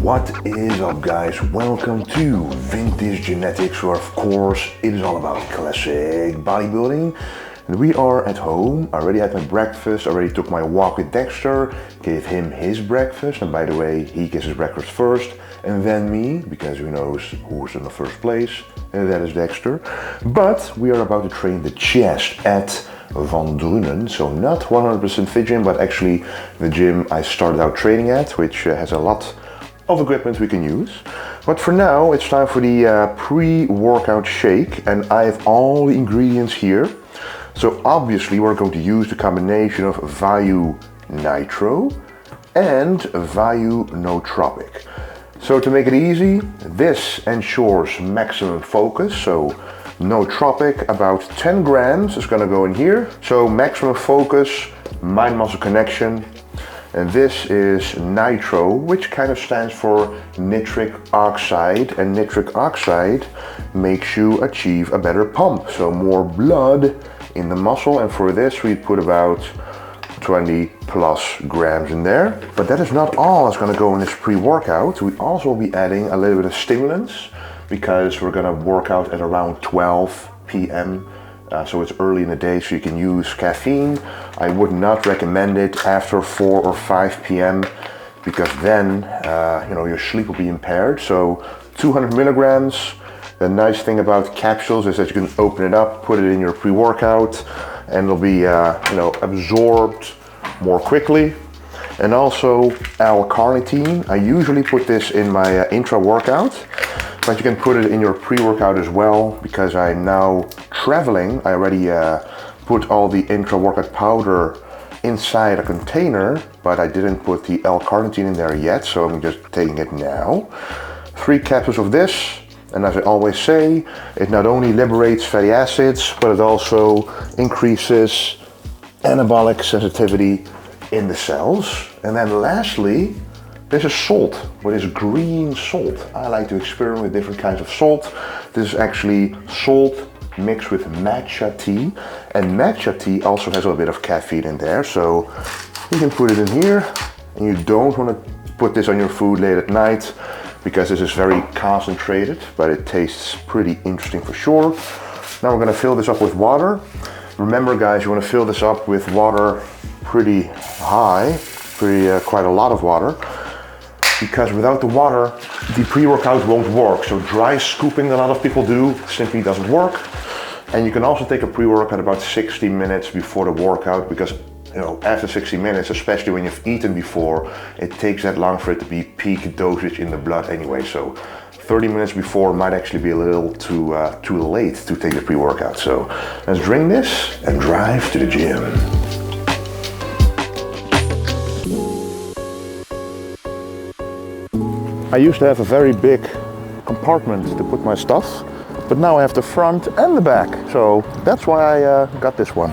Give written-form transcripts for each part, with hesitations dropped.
What is up, guys? Welcome to Vintage Genetics, where of course it is all about classic bodybuilding. And we are at home. I already had my breakfast, already took my walk with Dexter, gave him his breakfast, and by the way, he gets his breakfast first, and then me, because who knows who's in the first place, and that is Dexter. But we are about to train the chest at Van Drunen, so not 100% fit gym, but actually the gym I started out training at, which has a lot of equipment we can use. But for now, it's time for the pre-workout shake, and I have all the ingredients here. So obviously we're going to use the combination of Vayu Nitro and Vayu Nootropic. So to make it easy, this ensures maximum focus. So Nootropic, about 10 grams is going to go in here. So maximum focus, mind-muscle connection. And this is Nitro, which kind of stands for nitric oxide, and nitric oxide makes you achieve a better pump, so more blood in the muscle. And for this we put about 20 plus grams in there. But that is not all that's going to go in this pre-workout. We also will be adding a little bit of stimulants, because we're going to work out at around 12 p.m. So it's early in the day, so you can use caffeine. I would not recommend it after 4 or 5 p.m. because then your sleep will be impaired. So 200 milligrams. The nice thing about capsules is that you can open it up, put it in your pre-workout, and it'll be absorbed more quickly. And also L-carnitine. I usually put this in my intra-workout, but you can put it in your pre-workout as well, because I'm now traveling. I already put all the intra-workout powder inside a container, but I didn't put the L-carnitine in there yet, so I'm just taking it now. 3 capsules of this, and as I always say, it not only liberates fatty acids, but it also increases anabolic sensitivity in the cells. And then lastly, this is salt, what is green salt. I like to experiment with different kinds of salt. This is actually salt mixed with matcha tea, and matcha tea also has a little bit of caffeine in there, so you can put it in here. And you don't want to put this on your food late at night, because this is very concentrated, but it tastes pretty interesting for sure. Now we're going to fill this up with water. Remember, guys, you want to fill this up with water pretty high, quite a lot of water, because without the water, the pre-workout won't work. So dry scooping, a lot of people do, simply doesn't work. And you can also take a pre-workout about 60 minutes before the workout, because after 60 minutes, especially when you've eaten before, it takes that long for it to be peak dosage in the blood anyway. So 30 minutes before might actually be a little too late to take the pre-workout. So let's drink this and drive to the gym. I used to have a very big compartment to put my stuff, but now I have the front and the back, so that's why I got this one.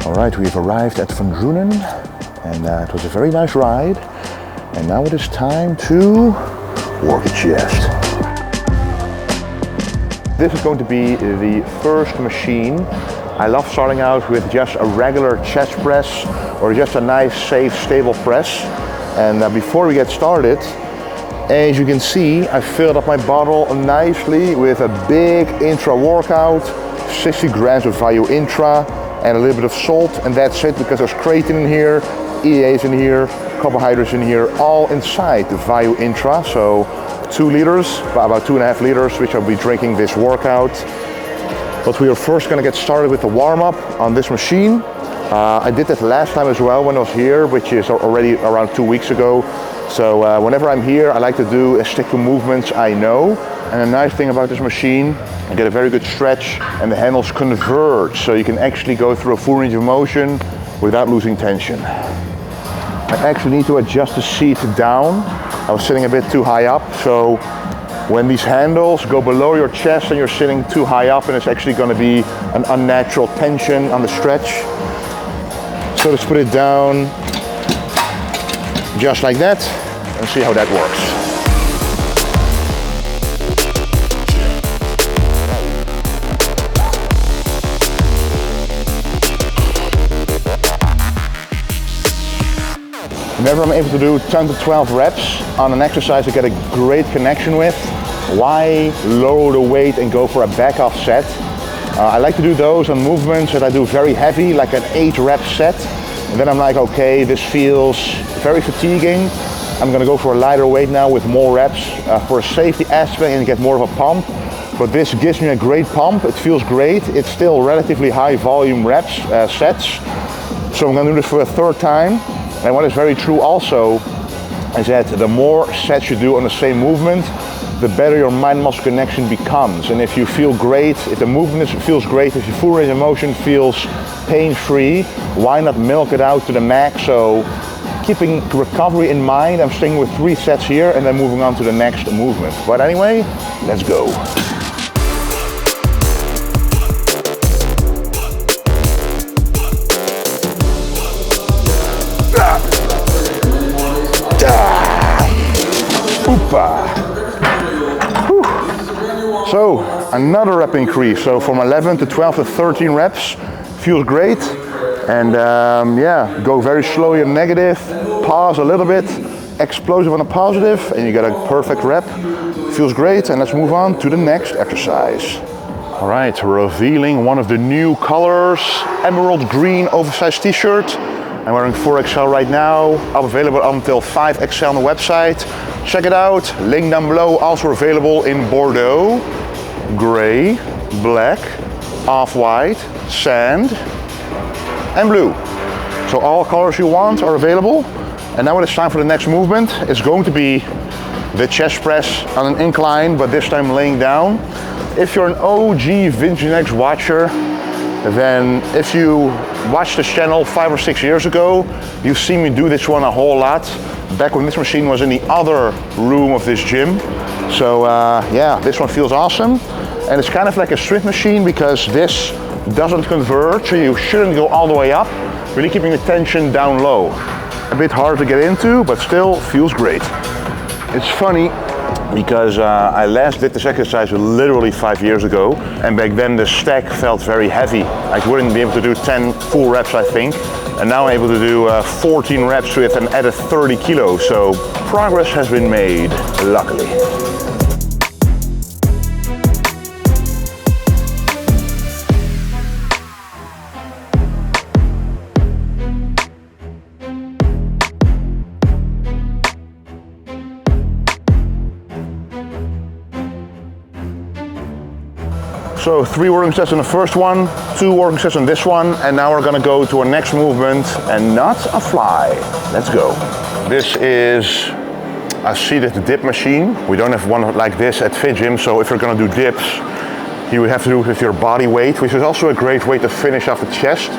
Alright, we've arrived at Van Drunen, and it was a very nice ride, and now it is time to work the chest. This is going to be the first machine. I love starting out with just a regular chest press, or just a nice, safe, stable press. And before we get started, as you can see, I filled up my bottle nicely with a big intra workout, 60 grams of Vayu Intra, and a little bit of salt, and that's it, because there's creatine in here, EAs in here, carbohydrates in here, all inside the Vayu Intra. So 2 liters, about 2.5 liters, which I'll be drinking this workout. But we are first going to get started with the warm-up on this machine. I did that last time as well when I was here, which is already around 2 weeks ago. So whenever I'm here, I like to do is stick to movements I know. And the nice thing about this machine, I get a very good stretch, and the handles converge, so you can actually go through a full range of motion without losing tension. I actually need to adjust the seat down. I was sitting a bit too high up, so when these handles go below your chest and you're sitting too high up, and it's actually going to be an unnatural tension on the stretch. So let's put it down just like that and see how that works. Whenever I'm able to do 10 to 12 reps on an exercise I get a great connection with, why lower the weight and go for a back off set? I like to do those on movements that I do very heavy, like an 8 rep set. And then I'm like, okay, this feels very fatiguing. I'm gonna go for a lighter weight now with more reps for a safety aspect and get more of a pump. But this gives me a great pump. It feels great. It's still relatively high volume reps, sets. So I'm gonna do this for a 3rd time. And what is very true also is that the more sets you do on the same movement, the better your mind-muscle connection becomes. And if you feel great, if the movement feels great, if your full range of motion feels pain-free, why not milk it out to the max? So keeping recovery in mind, I'm sticking with 3 sets here and then moving on to the next movement. But anyway, let's go. So another rep increase. So from 11 to 12 to 13 reps feels great. And yeah, go very slowly on negative, pause a little bit, explosive on a positive, and you get a perfect rep. Feels great. And let's move on to the next exercise. All right, revealing one of the new colors, emerald green oversized t-shirt. I'm wearing 4XL right now, available until 5XL on the website. Check it out, link down below, also available in Bordeaux, gray, black, off-white, sand, and blue. So all colors you want are available. And now when it's time for the next movement, it's going to be the chest press on an incline, but this time laying down. If you're an OG Vintage Genetics watcher, then if you watched this channel 5 or 6 years ago, you've seen me do this one a whole lot. Back when this machine was in the other room of this gym. So yeah, this one feels awesome. And it's kind of like a sprint machine because this doesn't converge, so you shouldn't go all the way up, really keeping the tension down low. A bit hard to get into, but still feels great. It's funny because I last did this exercise literally 5 years ago, and back then the stack felt very heavy. I wouldn't be able to do 10 full reps, I think. And now I'm able to do 14 reps with an added 30 kilos. So progress has been made, luckily. So 3 working sets on the first one, 2 working sets on this one, and now we're gonna go to our next movement, and not a fly. Let's go. This is a seated dip machine. We don't have one like this at Fit Gym, so if you're gonna do dips, you would have to do it with your body weight, which is also a great way to finish off the chest.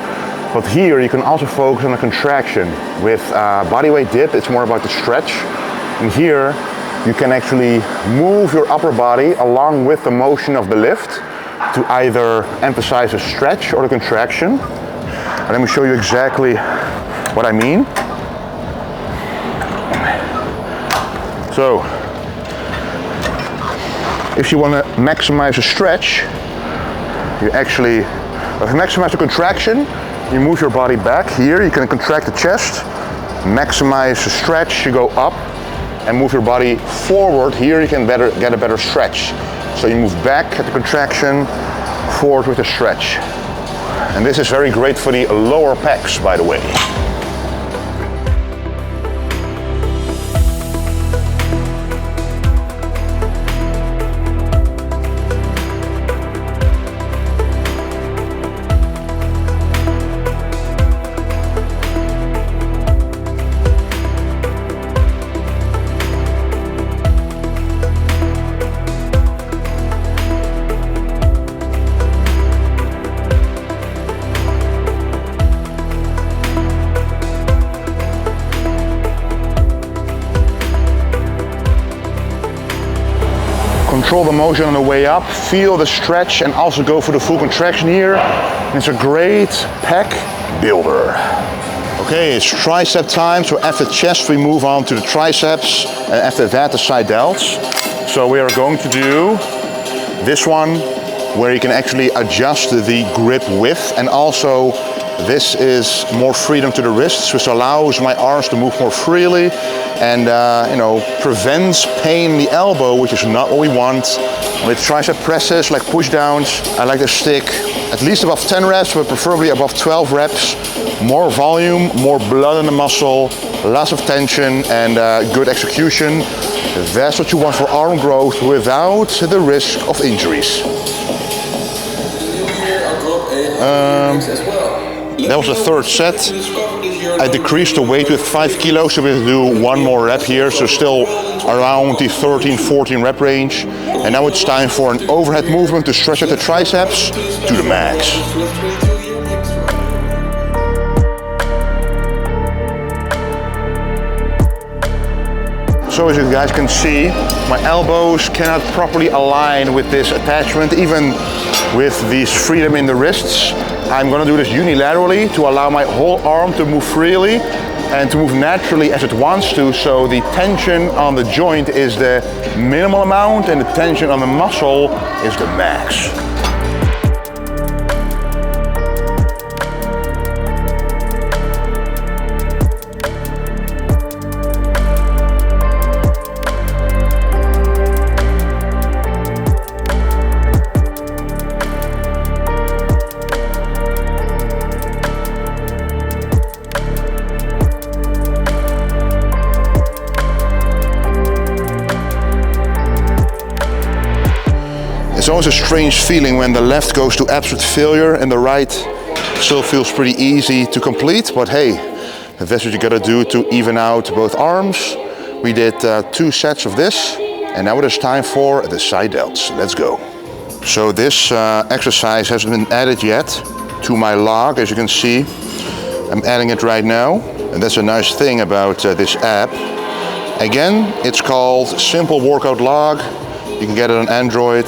But here you can also focus on a contraction. With body weight dip, it's more about the stretch. And here you can actually move your upper body along with the motion of the lift to either emphasize a stretch or the contraction. And let me show you exactly what I mean. So, if you want to maximize a stretch, you actually maximize the contraction, you move your body back. Here you can contract the chest, maximize the stretch, you go up and move your body forward. Here you can get a better stretch. So you move back at the contraction, forward with a stretch. And this is very great for the lower pecs, by the way. Control the motion on the way up, feel the stretch, and also go for the full contraction here. And it's a great pec builder. Okay, it's tricep time, so after chest we move on to the triceps, and after that the side delts. So we are going to do this one where you can actually adjust the grip width, and also this is more freedom to the wrists, which allows my arms to move more freely and you know, prevents pain in the elbow, which is not what we want. With tricep presses like push downs, I like to stick at least above 10 reps, but preferably above 12 reps. More volume, more blood in the muscle, lots of tension, and good execution. That's what you want for arm growth without the risk of injuries. That was the third set. I decreased the weight with 5 kilos, so we have to do one more rep here, so still around the 13-14 rep range. And now it's time for an overhead movement to stretch out the triceps to the max. So as you guys can see, my elbows cannot properly align with this attachment, even with this freedom in the wrists. I'm gonna do this unilaterally to allow my whole arm to move freely and to move naturally as it wants to, so the tension on the joint is the minimal amount and the tension on the muscle is the max. It's always a strange feeling when the left goes to absolute failure and the right still feels pretty easy to complete, but hey, that's what you gotta do to even out both arms. We did 2 sets of this, and now it is time for the side delts. Let's go. So this exercise hasn't been added yet to my log. As you can see, I'm adding it right now, and that's a nice thing about this app. Again, it's called Simple Workout Log. You can get it on Android.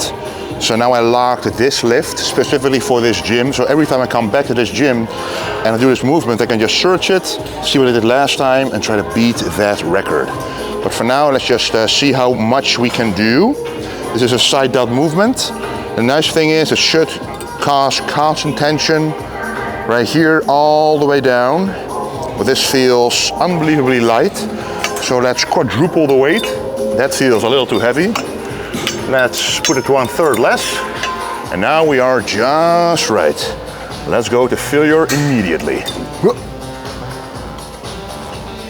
So now I logged this lift specifically for this gym. So every time I come back to this gym and I do this movement, I can just search it, see what I did last time, and try to beat that record. But for now, let's just see how much we can do. This is a side delt movement. The nice thing is it should cause constant tension right here all the way down. But this feels unbelievably light. So let's quadruple the weight. That feels a little too heavy. Let's put it 1/3 less. And now we are just right. Let's go to failure immediately.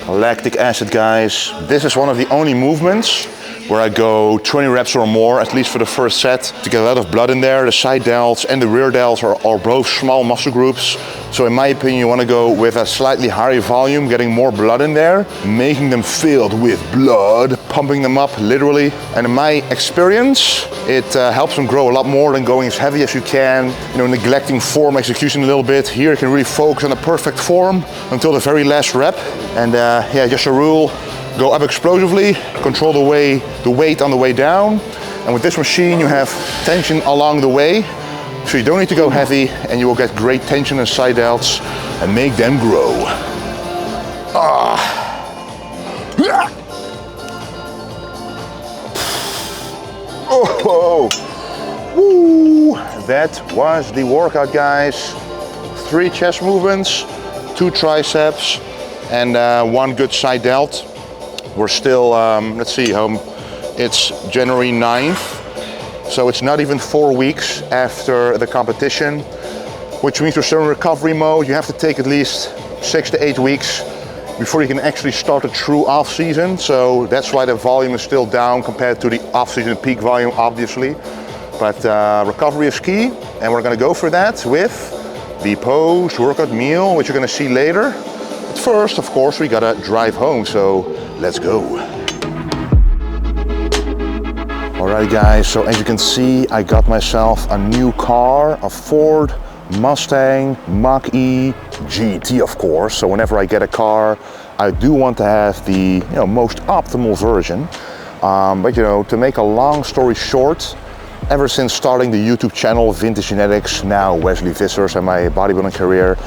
Lactic acid, guys. This is one of the only movements where I go 20 reps or more, at least for the first set, to get a lot of blood in there. The side delts and the rear delts are both small muscle groups. So in my opinion, you want to go with a slightly higher volume, getting more blood in there, making them filled with blood, pumping them up literally. And in my experience, it helps them grow a lot more than going as heavy as you can, you know, neglecting form execution a little bit. Here you can really focus on the perfect form until the very last rep. And yeah, just a rule. Go up explosively, control the weight on the way down. And with this machine, you have tension along the way. So you don't need to go heavy, and you will get great tension in side delts and make them grow. Oh, woo! That was the workout, guys. 3 chest movements, 2 triceps, and 1 good side delt. We're still, let's see, it's January 9th. So it's not even 4 weeks after the competition, which means we're still in recovery mode. You have to take at least 6 to 8 weeks before you can actually start a true off season. So that's why the volume is still down compared to the off season peak volume, obviously. But recovery is key, and we're gonna go for that with the post-workout meal, which you're gonna see later. But first, of course, we gotta drive home, so let's go. Alright guys, so as you can see, I got myself a new car, a Ford Mustang Mach-E GT, of course. So whenever I get a car, I do want to have the most optimal version. But to make a long story short, ever since starting the YouTube channel Vintage Genetics, now Wesley Vissers, and my bodybuilding career,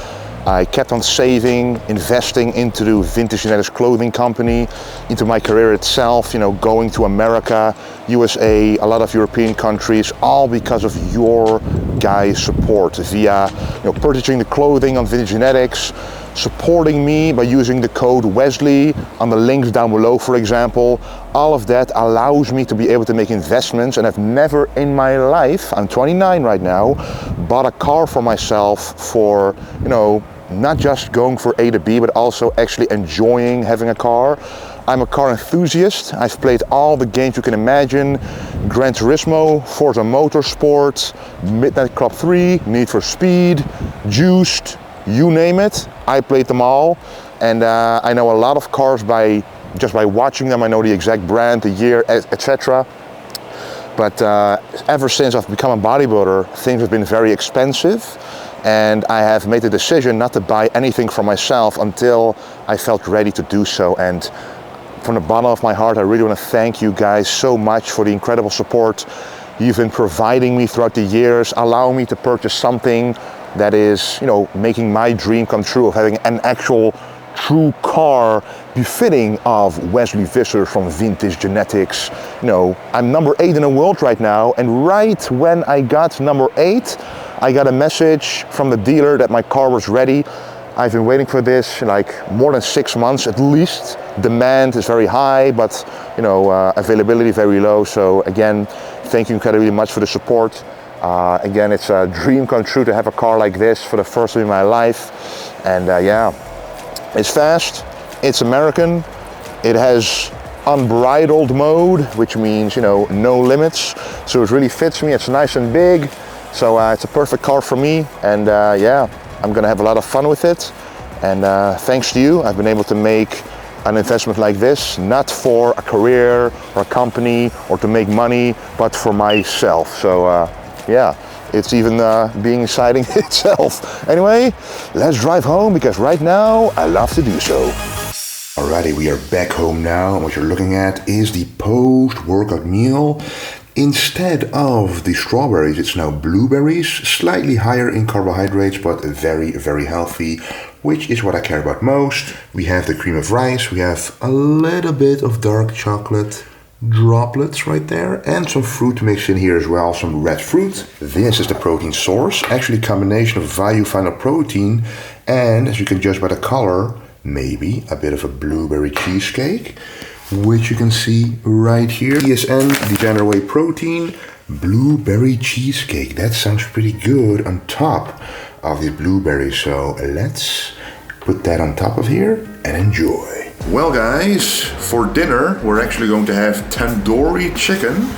I kept on saving, investing into the Vintage Genetics clothing company, into my career itself, you know, going to America, USA, a lot of European countries, all because of your guys' support via, you know, purchasing the clothing on Vintage Genetics, supporting me by using the code Wesley on the links down below, for example. All of that allows me to be able to make investments, and I've never in my life, I'm 29 right now, bought a car for myself for, you know, not just going for A to B, but also actually enjoying having a car. I'm a car enthusiast. I've played all the games you can imagine. Gran Turismo, Forza Motorsport, Midnight Club 3, Need for Speed, Juiced, you name it. I played them all. And I know a lot of cars just by watching them. I know the exact brand, the year, etc. But ever since I've become a bodybuilder, things have been very expensive. And I have made the decision not to buy anything for myself until I felt ready to do so. And from the bottom of my heart, I really want to thank you guys so much for the incredible support you've been providing me throughout the years, allowing me to purchase something that is, you know, making my dream come true of having an actual true car befitting of Wesley Vissers from Vintage Genetics. You know, I'm number 8 in the world right now, and right when I got number 8, I got a message from the dealer that my car was ready. I've been waiting for this like more than 6 months at least. Demand is very high, but you know, availability very low. So again, thank you incredibly much for the support. Again, it's a dream come true to have a car like this for the first time in my life. And yeah, it's fast, it's American, it has unbridled mode, which means, you know, no limits. So it really fits me, it's nice and big. So it's a perfect car for me, and yeah, I'm gonna have a lot of fun with it. And thanks to you, I've been able to make an investment like this, not for a career or a company or to make money, but for myself. So yeah, it's even being exciting itself. Anyway, let's drive home, because right now I love to do so. Alrighty, we are back home now, and what you're looking at is the post-workout meal. Instead of the strawberries, it's now blueberries, slightly higher in carbohydrates, but very, very healthy, which is what I care about most. We have the cream of rice, we have a little bit of dark chocolate droplets right there, and some fruit mixed in here as well, some red fruit. This is the protein source, actually a combination of value final protein, and as you can judge by the color, maybe a bit of a blueberry cheesecake, which you can see right here. ESN, degenerate whey protein, blueberry cheesecake. That sounds pretty good on top of the blueberries. So let's put that on top of here and enjoy. Well guys, for dinner we're actually going to have tandoori chicken.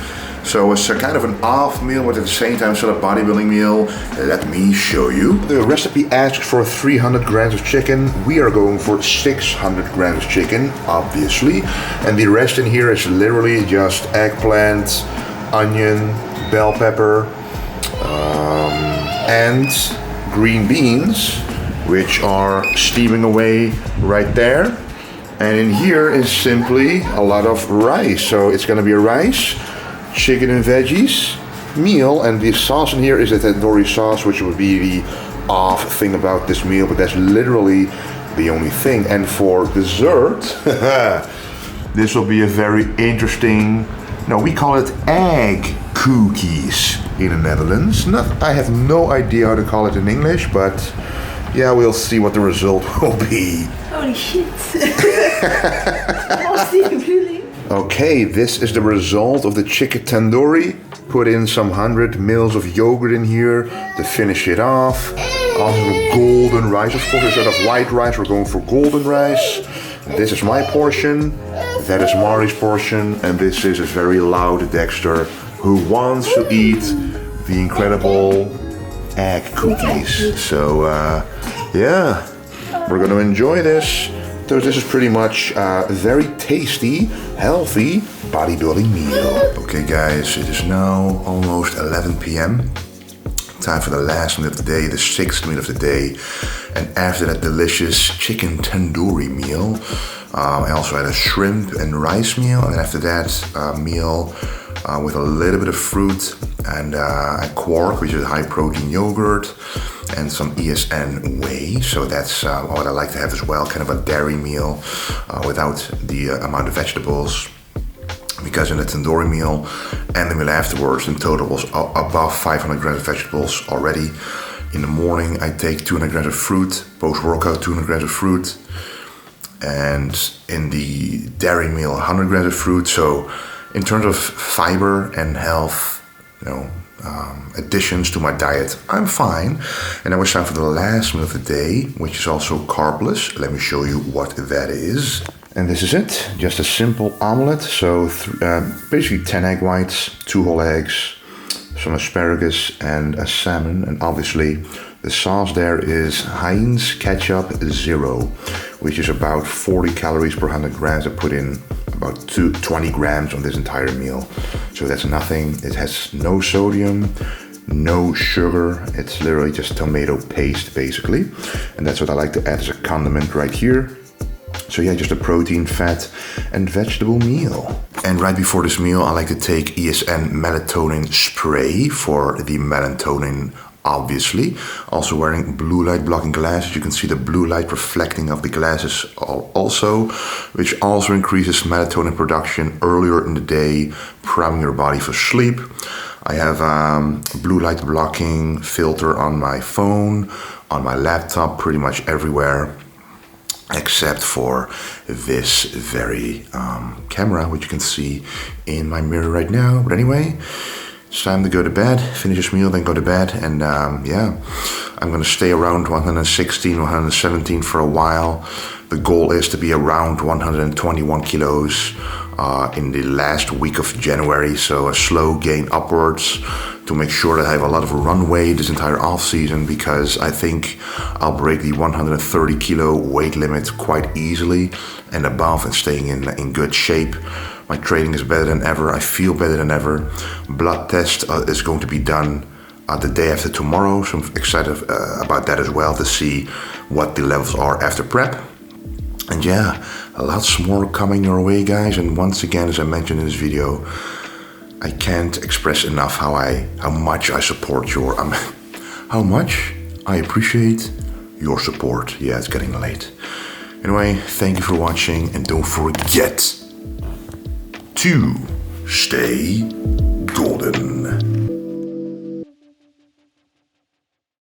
So it's a kind of an off meal, but at the same time still a bodybuilding meal. Let me show you. The recipe asks for 300 grams of chicken. We are going for 600 grams of chicken, obviously. And the rest in here is literally just eggplant, onion, bell pepper, and green beans, which are steaming away right there. And in here is simply a lot of rice. So it's gonna be a rice, chicken and veggies meal, and the sauce in here is a tandoori sauce, which would be the off thing about this meal, but that's literally the only thing. And for dessert, this will be a very interesting, no, we call it egg cookies in the Netherlands. I have no idea how to call it in English, but yeah, we'll see what the result will be. Holy shit. Really? Okay, this is the result of the chicken tandoori. Put in some 100 mils of yogurt in here to finish it off. Also golden rice, of course, instead of white rice, we're going for golden rice. This is my portion, that is Mari's portion, and this is a very loud Dexter who wants to eat the incredible egg cookies. So yeah, we're gonna enjoy this. So this is pretty much a very tasty, healthy bodybuilding meal. Okay guys, it is now almost 11 p.m. Time for the last meal of the day, the 6th meal of the day. And after that delicious chicken tandoori meal, I also had a shrimp and rice meal. And then after that meal, with a little bit of fruit and a quark, which is high protein yogurt, and some ESN whey. So that's what I like to have as well, kind of a dairy meal without the amount of vegetables. Because in the tandoori meal and the meal afterwards, in total was above 500 grams of vegetables already. In the morning, I take 200 grams of fruit, post-workout 200 grams of fruit. And in the dairy meal, 100 grams of fruit. So in terms of fiber and health, additions to my diet, I'm fine. And now it's time for the last meal of the day, which is also carbless. Let me show you what that is. And this is it, just a simple omelet. So basically 10 egg whites, 2 whole eggs, some asparagus and a salmon. And obviously the sauce there is Heinz Ketchup Zero, which is about 40 calories per 100 grams. I put in about 20 grams on this entire meal. So that's nothing. It has no sodium, no sugar. It's literally just tomato paste basically. And that's what I like to add as a condiment right here. So yeah, just a protein, fat and vegetable meal. And right before this meal, I like to take ESN melatonin spray for the melatonin, obviously. Also wearing blue light blocking glasses. You can see the blue light reflecting off the glasses also, which also increases melatonin production earlier in the day, priming your body for sleep. I have a blue light blocking filter on my phone, on my laptop, pretty much everywhere, except for this very camera, which you can see in my mirror right now. But anyway, it's time to go to bed, finish this meal, then go to bed. And yeah, I'm gonna stay around 116, 117 for a while. The goal is to be around 121 kilos in the last week of January. So a slow gain upwards to make sure that I have a lot of runway this entire off season, because I think I'll break the 130 kilo weight limit quite easily and above, and staying in good shape. My training is better than ever. I feel better than ever. Blood test is going to be done the day after tomorrow. So I'm excited about that as well, to see what the levels are after prep. And yeah, lots more coming your way, guys. And once again, as I mentioned in this video, I can't express enough how much I support how much I appreciate your support. Yeah, it's getting late. Anyway, thank you for watching, and don't forget to stay golden.